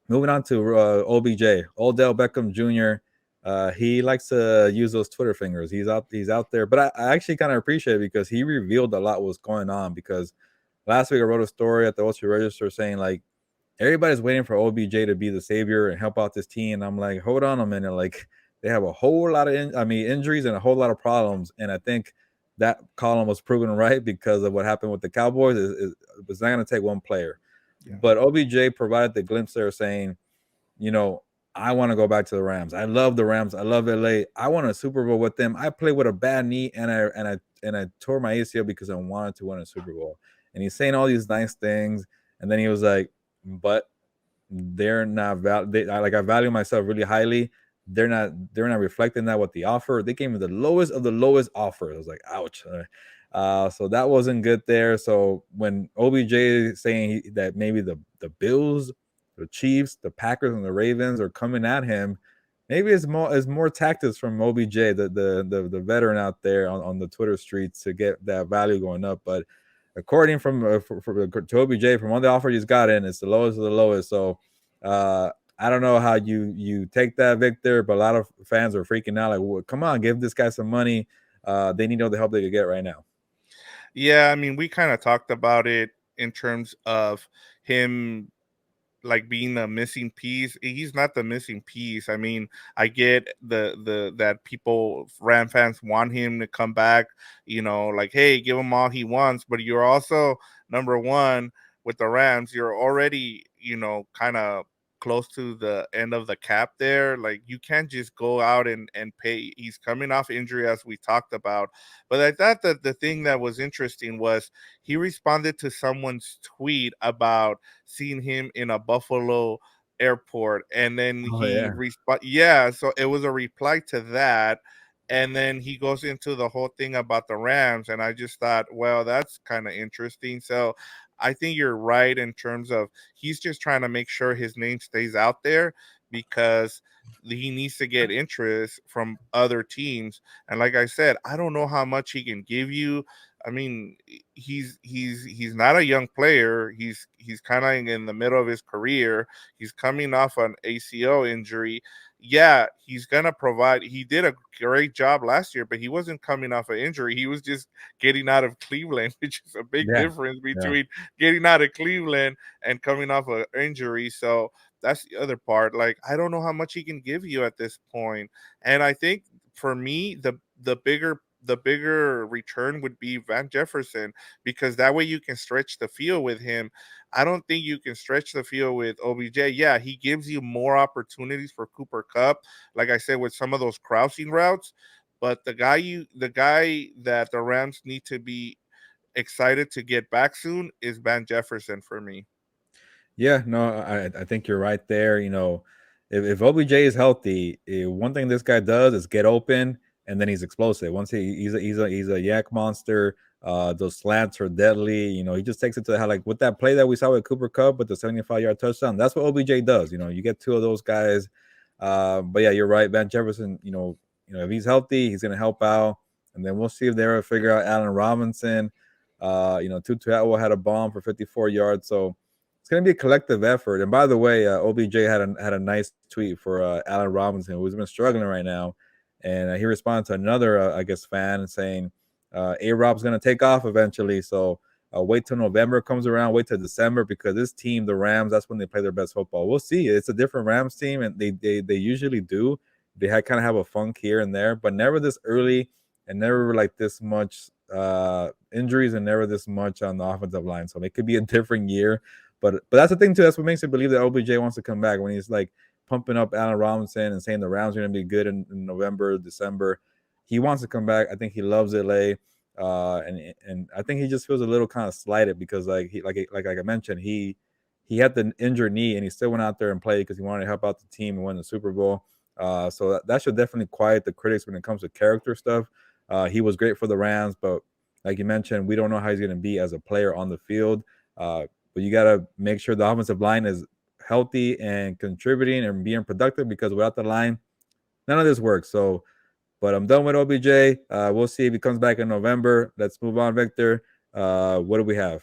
moving on to OBJ, Odell Beckham Jr. He likes to use those Twitter fingers. He's out there, but I actually kind of appreciate it because he revealed a lot what's going on. Because last week I wrote a story at the Wall Street Register saying like everybody's waiting for OBJ to be the savior and help out this team. And I'm like, hold on a minute, like they have a whole lot of injuries and a whole lot of problems, and I think that column was proven right because of what happened with the Cowboys. It's not going to take one player, Yeah. but OBJ provided the glimpse there, saying, you know, I want to go back to the Rams. I love the Rams. I love LA. I want a Super Bowl with them. I played with a bad knee and I tore my ACL because I wanted to win a Super Bowl. And he's saying all these nice things, and then he was like, but they're not I value myself really highly. They're not reflecting that what the offer. They gave me the lowest of the lowest offer. I was like, ouch. So that wasn't good there. So when OBJ is saying that maybe the Bills, the Chiefs, the Packers, and the Ravens are coming at him, maybe it's more tactics from OBJ, the veteran out there on the Twitter streets to get that value going up. But according to OBJ, from all the offers he's gotten, it's the lowest of the lowest. So uh, I don't know how you take that, Victor, but a lot of fans are freaking out. Like, well, come on, give this guy some money. They need all the help they could get right now. Yeah, I mean, we kind of talked about it in terms of him like being a missing piece. He's not the missing piece. I mean, I get the that people, Ram fans, want him to come back, like, hey, give him all he wants, but you're also number one with the Rams. You're already, kind of close to the end of the cap there. Like, you can't just go out and pay. He's coming off injury, as we talked about. But I thought that the thing that was interesting was he responded to someone's tweet about seeing him in a Buffalo airport, and then Oh yeah, yeah, so it was a reply to that, and then he goes into the whole thing about the Rams, and I just thought, well, that's kind of interesting. So I think you're right in terms of he's just trying to make sure his name stays out there, because he needs to get interest from other teams. And like I said, I don't know how much he can give you. I mean, he's not a young player. He's kind of in the middle of his career. He's coming off an ACL injury. Yeah, he's gonna provide. He did a great job last year, but he wasn't coming off an injury. He was just getting out of Cleveland, which is a big yeah, difference yeah. between getting out of Cleveland and coming off an injury. So that's the other part. Like, I don't know how much he can give you at this point. And I think for me, the bigger return would be Van Jefferson, because that way you can stretch the field with him. I don't think you can stretch the field with OBJ. Yeah, he gives you more opportunities for Cooper Cup, like I said, with some of those crossing routes. But the guy that the Rams need to be excited to get back soon is Van Jefferson for me. Yeah, no, I think you're right there. If OBJ is healthy, one thing this guy does is get open, and then he's explosive. Once he's a yak monster. Those slants are deadly. He just takes it to the head, like with that play that we saw with Cooper Cup with the 75-yard touchdown. That's what OBJ does. You get two of those guys. But yeah, you're right. Van Jefferson. If he's healthy, he's gonna help out, and then we'll see if they ever figure out Allen Robinson. Tutu Atwell had a bomb for 54 yards, so it's going to be a collective effort. And by the way, OBJ had a nice tweet for Allen Robinson, who's been struggling right now, and he responded to another, I guess, fan saying, "A Rob's going to take off eventually." So wait till November comes around, wait till December, because this team, the Rams, that's when they play their best football. We'll see. It's a different Rams team, and they usually do. They kind of have a funk here and there, but never this early, and never like this much injuries, and never this much on the offensive line. So it could be a different year. But that's the thing too. That's what makes me believe that OBJ wants to come back when he's like pumping up Allen Robinson and saying the Rams are going to be good in November, December. He wants to come back. I think he loves LA, and I think he just feels a little kind of slighted because like I mentioned, he had the injured knee and he still went out there and played because he wanted to help out the team and win the Super Bowl. So that should definitely quiet the critics when it comes to character stuff. He was great for the Rams, but like you mentioned, we don't know how he's going to be as a player on the field. But you got to make sure the offensive line is healthy and contributing and being productive, because without the line, none of this works. So, but I'm done with OBJ. We'll see if he comes back in November. Let's move on, Victor. What do we have?